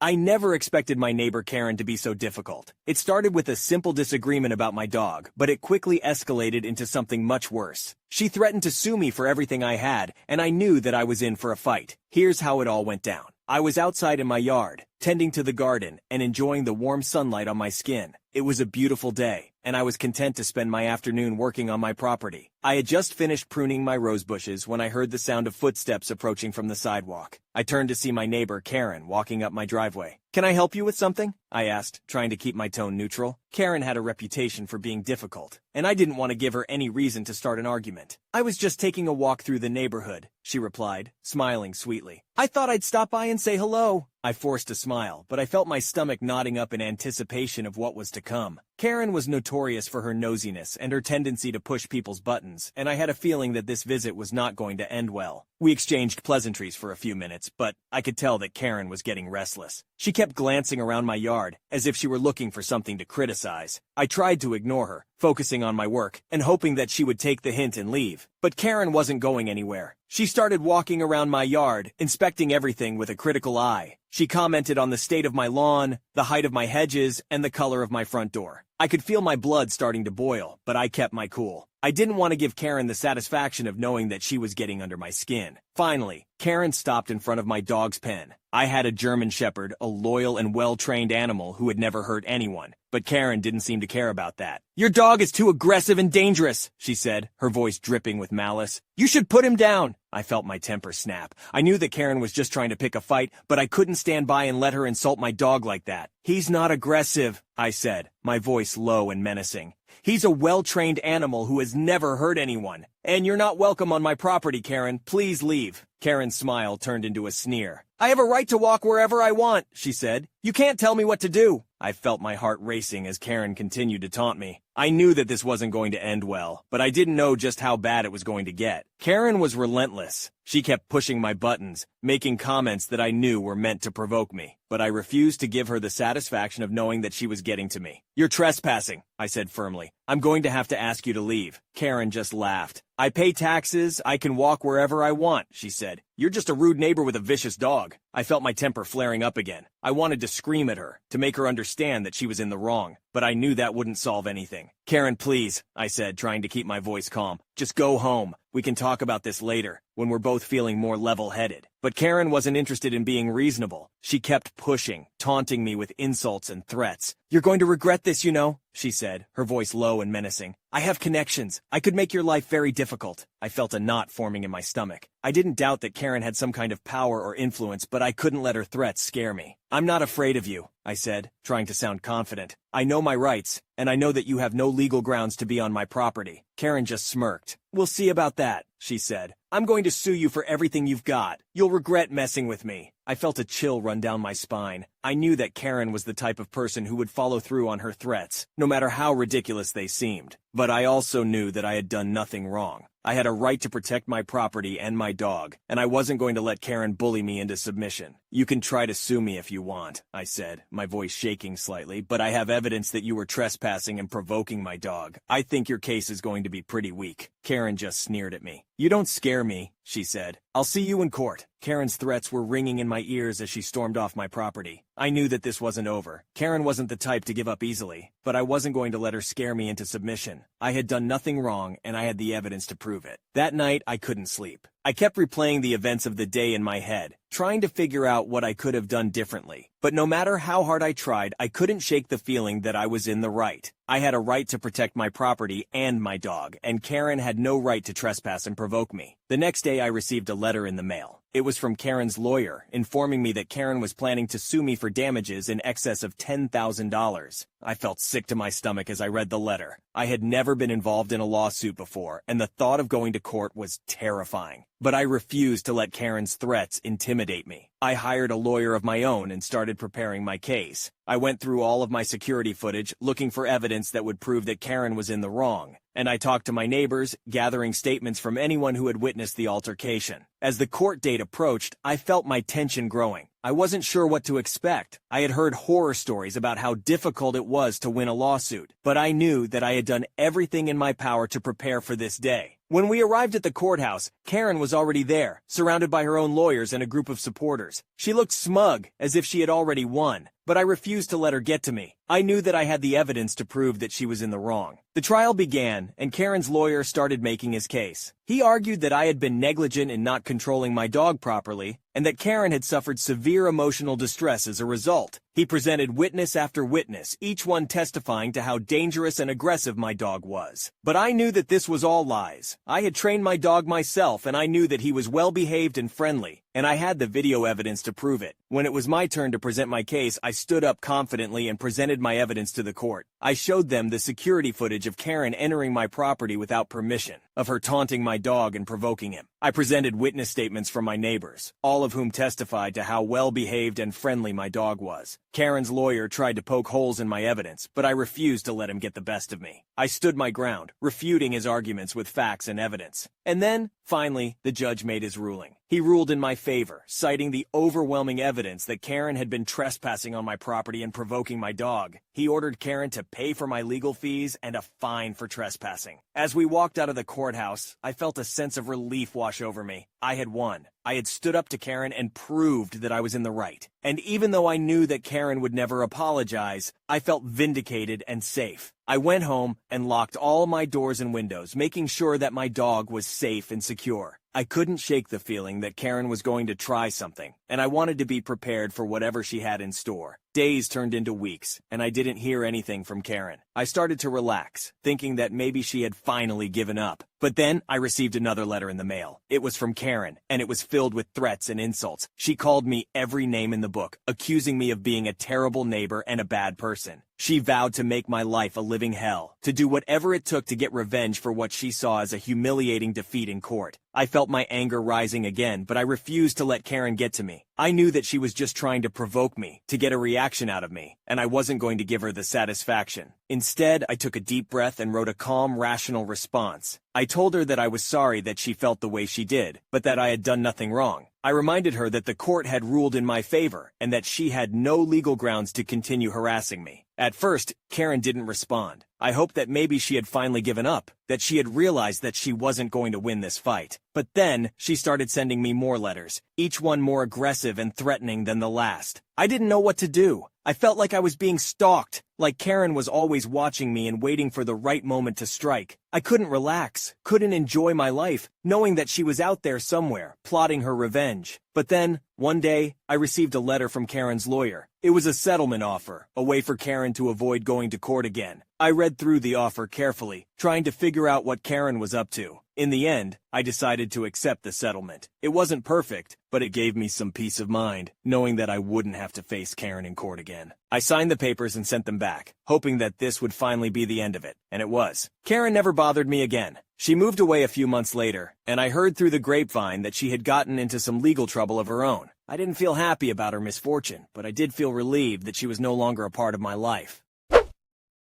I never expected my neighbor Karen to be so difficult. It started with a simple disagreement about my dog, but it quickly escalated into something much worse. She threatened to sue me for everything I had, and I knew that I was in for a fight. Here's how it all went down. I was outside in my yard, tending to the garden, and enjoying the warm sunlight on my skin. It was a beautiful day, and I was content to spend my afternoon working on my property. I had just finished pruning my rose bushes when I heard the sound of footsteps approaching from the sidewalk. I turned to see my neighbor, Karen, walking up my driveway. "Can I help you with something?" I asked, trying to keep my tone neutral. Karen had a reputation for being difficult, and I didn't want to give her any reason to start an argument. "I was just taking a walk through the neighborhood," she replied, smiling sweetly. "I thought I'd stop by and say hello." I forced a smile, but I felt my stomach knotting up in anticipation of what was to come. Karen was notorious for her nosiness and her tendency to push people's buttons, and I had a feeling that this visit was not going to end well. We exchanged pleasantries for a few minutes, but I could tell that Karen was getting restless. She kept glancing around my yard, as if she were looking for something to criticize. I tried to ignore her, focusing on my work, and hoping that she would take the hint and leave. But Karen wasn't going anywhere. She started walking around my yard, inspecting everything with a critical eye. She commented on the state of my lawn, the height of my hedges, and the color of my front door. I could feel my blood starting to boil, but I kept my cool. I didn't want to give Karen the satisfaction of knowing that she was getting under my skin. Finally, Karen stopped in front of my dog's pen. I had a German Shepherd, a loyal and well-trained animal who had never hurt anyone, but Karen didn't seem to care about that. "Your dog is too aggressive and dangerous," she said, her voice dripping with malice. "You should put him down." I felt my temper snap. I knew that Karen was just trying to pick a fight, but I couldn't stand by and let her insult my dog like that. "He's not aggressive," I said, my voice low and menacing. "He's a well-trained animal who has never hurt anyone. And you're not welcome on my property, Karen. Please leave." Karen's smile turned into a sneer. "I have a right to walk wherever I want," she said. "You can't tell me what to do." I felt my heart racing as Karen continued to taunt me. I knew that this wasn't going to end well, but I didn't know just how bad it was going to get. Karen was relentless. She kept pushing my buttons, making comments that I knew were meant to provoke me, but I refused to give her the satisfaction of knowing that she was getting to me. "You're trespassing," I said firmly. "I'm going to have to ask you to leave." Karen just laughed. "I pay taxes, I can walk wherever I want," she said. "You're just a rude neighbor with a vicious dog." I felt my temper flaring up again. I wanted to scream at her, to make her understand that she was in the wrong, but I knew that wouldn't solve anything. "Karen, please," I said, trying to keep my voice calm. "Just go home. We can talk about this later, when we're both feeling more level-headed." But Karen wasn't interested in being reasonable. She kept pushing, taunting me with insults and threats. "You're going to regret this, you know," she said, her voice low and menacing. "I have connections. I could make your life very difficult." I felt a knot forming in my stomach. I didn't doubt that Karen had some kind of power or influence, but I couldn't let her threats scare me. "I'm not afraid of you," I said, trying to sound confident. "I know my rights, and I know that you have no legal grounds to be on my property." Karen just smirked. "We'll see about that," she said. "I'm going to sue you for everything you've got. You'll regret messing with me." I felt a chill run down my spine. I knew that Karen was the type of person who would follow through on her threats, no matter how ridiculous they seemed. But I also knew that I had done nothing wrong. I had a right to protect my property and my dog, and I wasn't going to let Karen bully me into submission. "You can try to sue me if you want," I said, my voice shaking slightly, "but I have evidence that you were trespassing and provoking my dog. I think your case is going to be pretty weak." Karen just sneered at me. "You don't scare me," she said. "I'll see you in court." Karen's threats were ringing in my ears as she stormed off my property. I knew that this wasn't over. Karen wasn't the type to give up easily, but I wasn't going to let her scare me into submission. I had done nothing wrong, and I had the evidence to prove it. That night, I couldn't sleep. I kept replaying the events of the day in my head, trying to figure out what I could have done differently. But no matter how hard I tried, I couldn't shake the feeling that I was in the right. I had a right to protect my property and my dog, and Karen had no right to trespass and provoke me. The next day, I received a letter in the mail. It was from Karen's lawyer, informing me that Karen was planning to sue me for damages in excess of $10,000. I felt sick to my stomach as I read the letter. I had never been involved in a lawsuit before, and the thought of going to court was terrifying. But I refused to let Karen's threats intimidate me. I hired a lawyer of my own and started preparing my case. I went through all of my security footage, looking for evidence that would prove that Karen was in the wrong. And I talked to my neighbors, gathering statements from anyone who had witnessed the altercation. As the court date approached, I felt my tension growing. I wasn't sure what to expect. I had heard horror stories about how difficult it was to win a lawsuit, but I knew that I had done everything in my power to prepare for this day. When we arrived at the courthouse, Karen was already there, surrounded by her own lawyers and a group of supporters. She looked smug, as if she had already won, but I refused to let her get to me. I knew that I had the evidence to prove that she was in the wrong. The trial began, and Karen's lawyer started making his case. He argued that I had been negligent in not controlling my dog properly, and that Karen had suffered severe emotional distress as a result. He presented witness after witness, each one testifying to how dangerous and aggressive my dog was. But I knew that this was all lies. I had trained my dog myself, and I knew that he was well-behaved and friendly, and I had the video evidence to prove it. When it was my turn to present my case, I stood up confidently and presented my evidence to the court. I showed them the security footage of Karen entering my property without permission, of her taunting my dog and provoking him. I presented witness statements from my neighbors, all of whom testified to how well-behaved and friendly my dog was. Karen's lawyer tried to poke holes in my evidence, but I refused to let him get the best of me. I stood my ground, refuting his arguments with facts and evidence. And then, finally, the judge made his ruling. He ruled in my favor, citing the overwhelming evidence that Karen had been trespassing on my property and provoking my dog. He ordered Karen to pay for my legal fees and a fine for trespassing. As we walked out of the courthouse, I felt a sense of relief wash over me. I had won. I had stood up to Karen and proved that I was in the right. And even though I knew that Karen would never apologize, I felt vindicated and safe. I went home and locked all my doors and windows, making sure that my dog was safe and secure. I couldn't shake the feeling that Karen was going to try something, and I wanted to be prepared for whatever she had in store. Days turned into weeks, and I didn't hear anything from Karen. I started to relax, thinking that maybe she had finally given up. But then I received another letter in the mail. It was from Karen, and it was filled with threats and insults. She called me every name in the book, accusing me of being a terrible neighbor and a bad person. She vowed to make my life a living hell, to do whatever it took to get revenge for what she saw as a humiliating defeat in court. I felt my anger rising again, but I refused to let Karen get to me. I knew that she was just trying to provoke me, to get a reaction out of me, and I wasn't going to give her the satisfaction. Instead, I took a deep breath and wrote a calm, rational response. I told her that I was sorry that she felt the way she did, but that I had done nothing wrong. I reminded her that the court had ruled in my favor, and that she had no legal grounds to continue harassing me. At first, Karen didn't respond. I hoped that maybe she had finally given up, that she had realized that she wasn't going to win this fight. But then, she started sending me more letters, each one more aggressive and threatening than the last. I didn't know what to do. I felt like I was being stalked, like Karen was always watching me and waiting for the right moment to strike. I couldn't relax, couldn't enjoy my life, knowing that she was out there somewhere, plotting her revenge. But then, one day, I received a letter from Karen's lawyer. It was a settlement offer, a way for Karen to avoid going to court again. I read through the offer carefully, trying to figure out what Karen was up to. In the end, I decided to accept the settlement. It wasn't perfect, but it gave me some peace of mind, knowing that I wouldn't have to face Karen in court again. I signed the papers and sent them back, hoping that this would finally be the end of it, and it was. Karen never bothered me again. She moved away a few months later, and I heard through the grapevine that she had gotten into some legal trouble of her own. I didn't feel happy about her misfortune, but I did feel relieved that she was no longer a part of my life.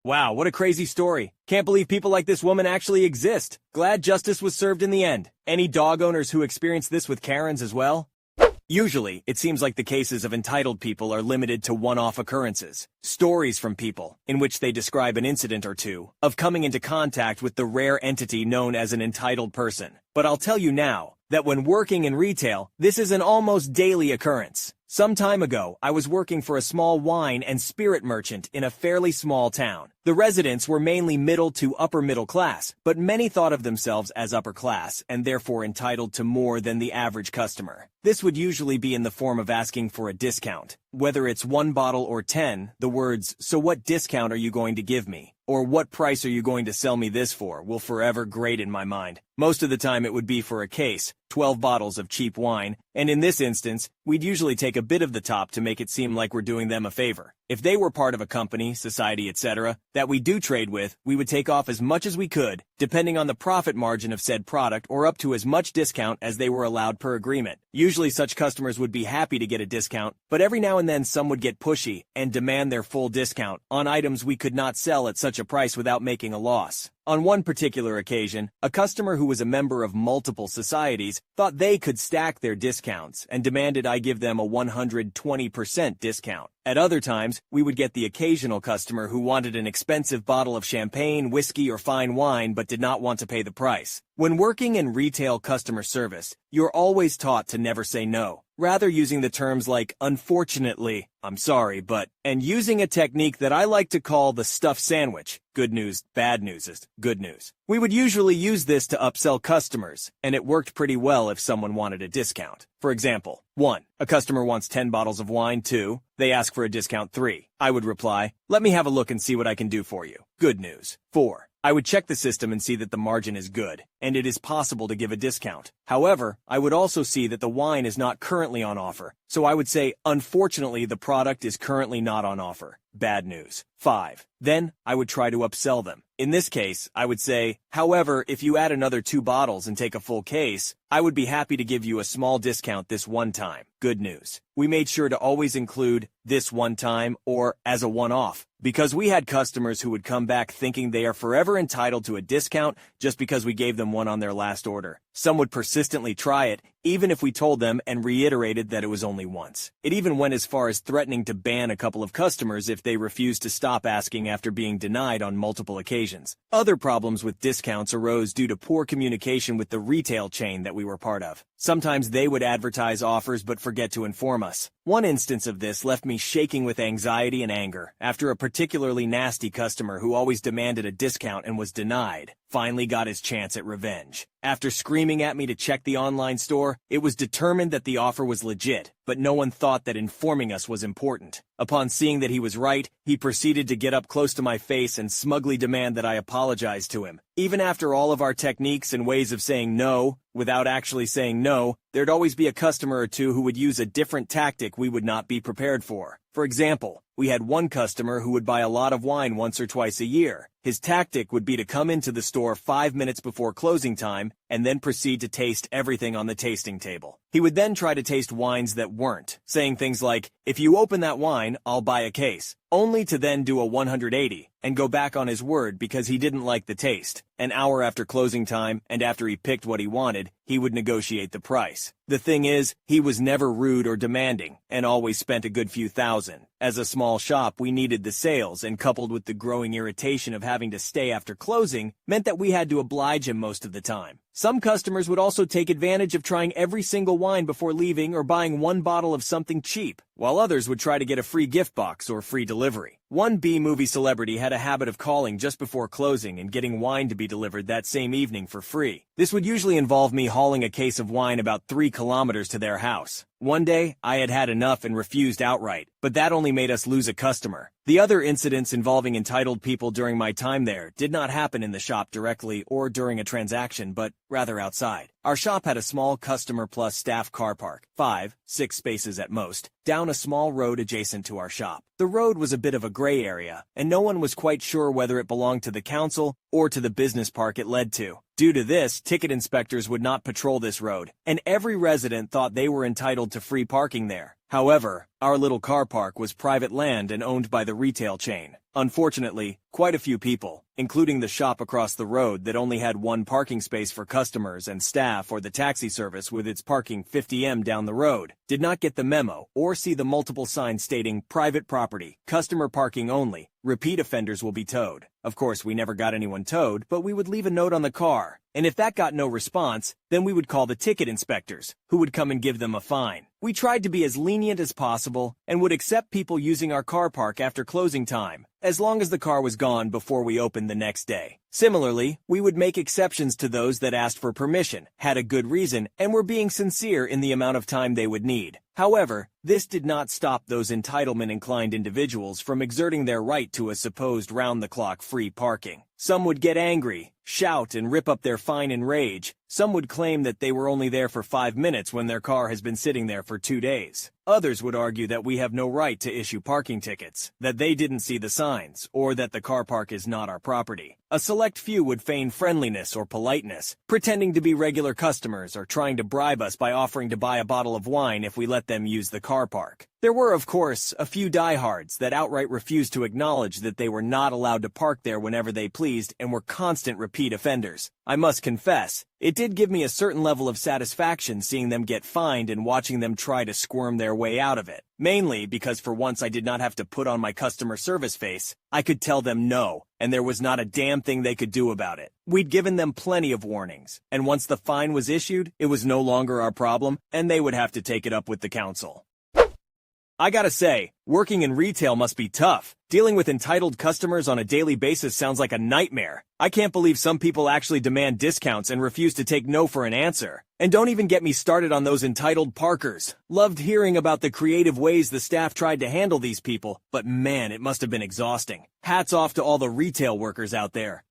Wow, what a crazy story. Can't believe people like this woman actually exist. Glad justice was served in the end. Any dog owners who experience this with Karens as well? Usually, it seems like the cases of entitled people are limited to one-off occurrences. Stories from people, in which they describe an incident or two, of coming into contact with the rare entity known as an entitled person. But I'll tell you now, that when working in retail, this is an almost daily occurrence. Some time ago, I was working for a small wine and spirit merchant in a fairly small town. The residents were mainly middle to upper middle class, but many thought of themselves as upper class and therefore entitled to more than the average customer. This would usually be in the form of asking for a discount. Whether it's 1 bottle or 10, the words, "So what discount are you going to give me?" or "What price are you going to sell me this for?" will forever grate in my mind. Most of the time it would be for a case, 12 bottles of cheap wine, and in this instance, we'd usually take a bit of the top to make it seem like we're doing them a favor. If they were part of a company, society, etc., that we do trade with, we would take off as much as we could, depending on the profit margin of said product, or up to as much discount as they were allowed per agreement. Usually such customers would be happy to get a discount, but every now and then some would get pushy and demand their full discount on items we could not sell at such a price without making a loss. On one particular occasion, a customer who was a member of multiple societies thought they could stack their discounts and demanded I give them a 120% discount. At other times, we would get the occasional customer who wanted an expensive bottle of champagne, whiskey, or fine wine but did not want to pay the price. When working in retail customer service, you're always taught to never say no, rather using the terms like, unfortunately, I'm sorry, but, and using a technique that I like to call the stuffed sandwich. Good news, bad news is good news. We would usually use this to upsell customers, and it worked pretty well if someone wanted a discount. For example, 1. A customer wants 10 bottles of wine. 2. They ask for a discount. 3. I would reply, let me have a look and see what I can do for you. Good news. 4. I would check the system and see that the margin is good, and it is possible to give a discount. However, I would also see that the wine is not currently on offer, so I would say, unfortunately, the product is currently not on offer. Bad news. 5. Then, I would try to upsell them. In this case, I would say, however, if you add another 2 bottles and take a full case, I would be happy to give you a small discount this one time. Good news. We made sure to always include this one time or as a one-off, because we had customers who would come back thinking they are forever entitled to a discount just because we gave them one on their last order. Some would persistently try it, even if we told them and reiterated that it was only once. It even went as far as threatening to ban a couple of customers if they refused to stop asking after being denied on multiple occasions. Other problems with discounts arose due to poor communication with the retail chain that we were part of. Sometimes they would advertise offers but forget to inform us. One instance of this left me shaking with anxiety and anger after a particularly nasty customer who always demanded a discount and was denied finally got his chance at revenge. After screaming at me to check the online store, it was determined that the offer was legit, but no one thought that informing us was important. Upon seeing that he was right, he proceeded to get up close to my face and smugly demand that I apologize to him. Even after all of our techniques and ways of saying no, without actually saying no, there'd always be a customer or two who would use a different tactic we would not be prepared for. For example, we had one customer who would buy a lot of wine once or twice a year. His tactic would be to come into the store 5 minutes before closing time and then proceed to taste everything on the tasting table. He would then try to taste wines that weren't, saying things like, if you open that wine, I'll buy a case, only to then do a 180 and go back on his word because he didn't like the taste. An hour after closing time and after he picked what he wanted, he would negotiate the price. The thing is, he was never rude or demanding and always spent a good few thousand. As a small shop, we needed the sales, and coupled with the growing irritation of having to stay after closing, meant that we had to oblige him most of the time. Some customers would also take advantage of trying every single wine before leaving or buying one bottle of something cheap, while others would try to get a free gift box or free delivery. One B-movie celebrity had a habit of calling just before closing and getting wine to be delivered that same evening for free. This would usually involve me hauling a case of wine about 3 kilometers to their house. One day, I had had enough and refused outright, but that only made us lose a customer. The other incidents involving entitled people during my time there did not happen in the shop directly or during a transaction, but rather outside. Our shop had a small customer plus staff car park, 5, 6 spaces at most, down a small road adjacent to our shop. The road was a bit of a gray area, and no one was quite sure whether it belonged to the council or to the business park it led to. Due to this, ticket inspectors would not patrol this road, and every resident thought they were entitled to free parking there. However, our little car park was private land and owned by the retail chain. Unfortunately, quite a few people, including the shop across the road that only had one parking space for customers and staff or the taxi service with its parking 50m down the road, did not get the memo or see the multiple signs stating private property, customer parking only, repeat offenders will be towed. Of course, we never got anyone towed, but we would leave a note on the car, and if that got no response, then we would call the ticket inspectors, who would come and give them a fine. We tried to be as lenient as possible and would accept people using our car park after closing time, as long as the car was gone before we opened the next day. Similarly, we would make exceptions to those that asked for permission, had a good reason, and were being sincere in the amount of time they would need. However, this did not stop those entitlement-inclined individuals from exerting their right to a supposed round-the-clock free parking. Some would get angry, shout, and rip up their fine in rage. Some would claim that they were only there for 5 minutes when their car has been sitting there for 2 days. Others would argue that we have no right to issue parking tickets, that they didn't see the signs, or that the car park is not our property. A select few would feign friendliness or politeness, pretending to be regular customers or trying to bribe us by offering to buy a bottle of wine if we let them use the car park. There were, of course, a few diehards that outright refused to acknowledge that they were not allowed to park there whenever they pleased and were constant repeat offenders. I must confess, it did give me a certain level of satisfaction seeing them get fined and watching them try to squirm their way out of it. Mainly because for once I did not have to put on my customer service face. I could tell them no, and there was not a damn thing they could do about it. We'd given them plenty of warnings, and once the fine was issued, it was no longer our problem, and they would have to take it up with the council. I gotta say, working in retail must be tough. Dealing with entitled customers on a daily basis sounds like a nightmare. I can't believe some people actually demand discounts and refuse to take no for an answer. And don't even get me started on those entitled parkers. Loved hearing about the creative ways the staff tried to handle these people, but man, it must have been exhausting. Hats off to all the retail workers out there.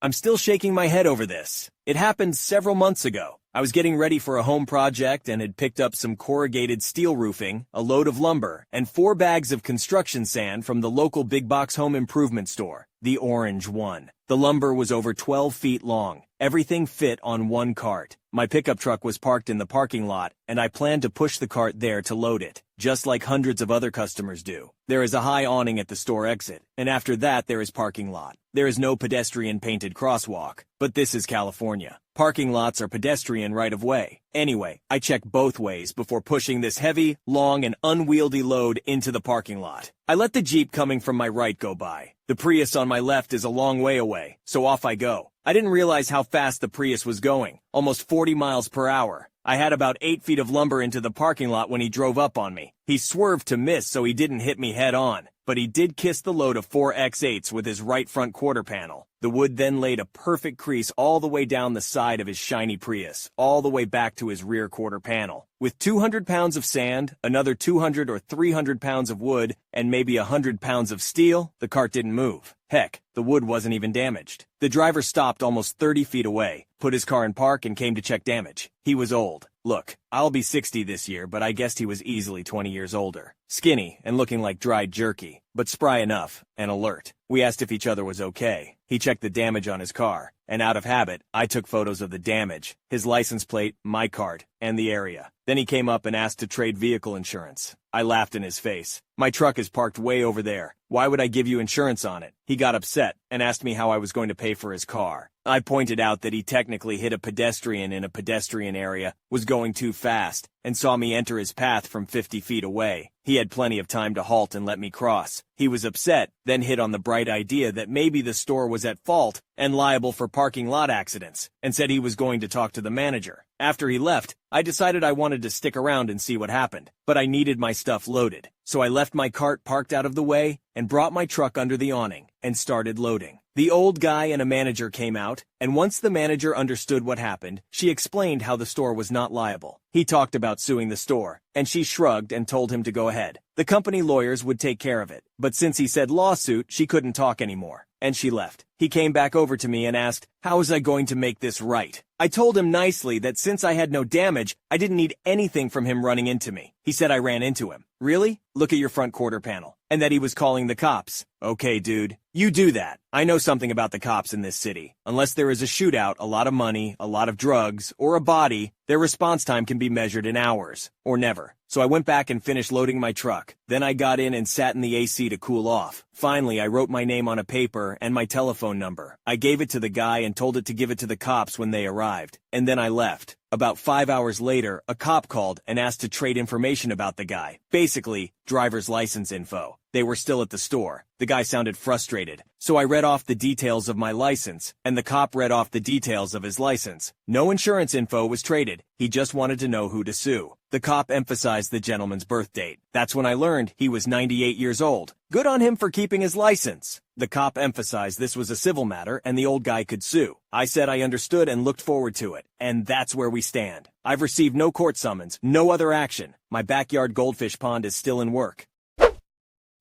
I'm still shaking my head over this. It happened several months ago. I was getting ready for a home project and had picked up some corrugated steel roofing, a load of lumber, and 4 bags of construction sand from the local big box home improvement store, the orange one. The lumber was over 12 feet long. Everything fit on one cart. My pickup truck was parked in the parking lot, and I planned to push the cart there to load it, just like hundreds of other customers do. There is a high awning at the store exit, and after that there is parking lot. There is no pedestrian painted crosswalk, but this is California. Parking lots are pedestrian right-of-way. Anyway, I checked both ways before pushing this heavy, long, and unwieldy load into the parking lot. I let the Jeep coming from my right go by. The Prius on my left is a long way away, so off I go. I didn't realize how fast the Prius was going, almost 40 miles per hour. I had about 8 feet of lumber into the parking lot when he drove up on me. He swerved to miss so he didn't hit me head on, but he did kiss the load of 4 X8s with his right front quarter panel. The wood then laid a perfect crease all the way down the side of his shiny Prius, all the way back to his rear quarter panel. With 200 pounds of sand, another 200 or 300 pounds of wood, and maybe 100 pounds of steel, the cart didn't move. Heck, the wood wasn't even damaged. The driver stopped almost 30 feet away, put his car in park, and came to check damage. He was old. Look, I'll be 60 this year, but I guessed he was easily 20 years older. Skinny and looking like dried jerky, but spry enough and alert. We asked if each other was okay. He checked the damage on his car, and out of habit, I took photos of the damage, his license plate, my cart, and the area. Then he came up and asked to trade vehicle insurance. I laughed in his face. My truck is parked way over there. Why would I give you insurance on it? He got upset and asked me how I was going to pay for his car. I pointed out that he technically hit a pedestrian in a pedestrian area, was going too fast, and saw me enter his path from 50 feet away. He had plenty of time to halt and let me cross. He was upset, then hit on the bright idea that maybe the store was at fault and liable for parking lot accidents, and said he was going to talk to the manager. After he left, I decided I wanted to stick around and see what happened, but I needed my stuff loaded. So I left my cart parked out of the way and brought my truck under the awning and started loading. The old guy and a manager came out, and once the manager understood what happened, she explained how the store was not liable. He talked about suing the store, and she shrugged and told him to go ahead. The company lawyers would take care of it, but since he said lawsuit, she couldn't talk anymore, and she left. He came back over to me and asked, how was I going to make this right? I told him nicely that since I had no damage, I didn't need anything from him running into me. He said I ran into him. Really? Look at your front quarter panel. And that he was calling the cops. Okay, dude. You do that. I know something about the cops in this city. Unless there is a shootout, a lot of money, a lot of drugs, or a body, their response time can be measured in hours. Or never. So I went back and finished loading my truck. Then I got in and sat in the AC to cool off. Finally, I wrote my name on a paper and my telephone number. I gave it to the guy and told it to give it to the cops when they arrived. And then I left. About 5 hours later, a cop called and asked to trade information about the guy. Basically, driver's license info. They were still at the store. The guy sounded frustrated. So I read off the details of my license, and the cop read off the details of his license. No insurance info was traded. He just wanted to know who to sue. The cop emphasized the gentleman's birth date. That's when I learned he was 98 years old. Good on him for keeping his license. The cop emphasized this was a civil matter and the old guy could sue. I said I understood and looked forward to it. And that's where we stand. I've received no court summons, no other action. My backyard goldfish pond is still in work.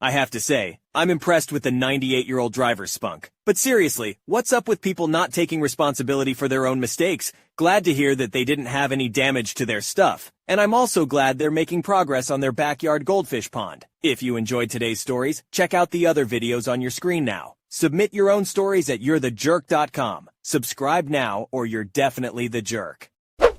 I have to say, I'm impressed with the 98-year-old driver's spunk. But seriously, what's up with people not taking responsibility for their own mistakes? Glad to hear that they didn't have any damage to their stuff. And I'm also glad they're making progress on their backyard goldfish pond. If you enjoyed today's stories, check out the other videos on your screen now. Submit your own stories at you'rethejerk.com. Subscribe now or you're definitely the jerk.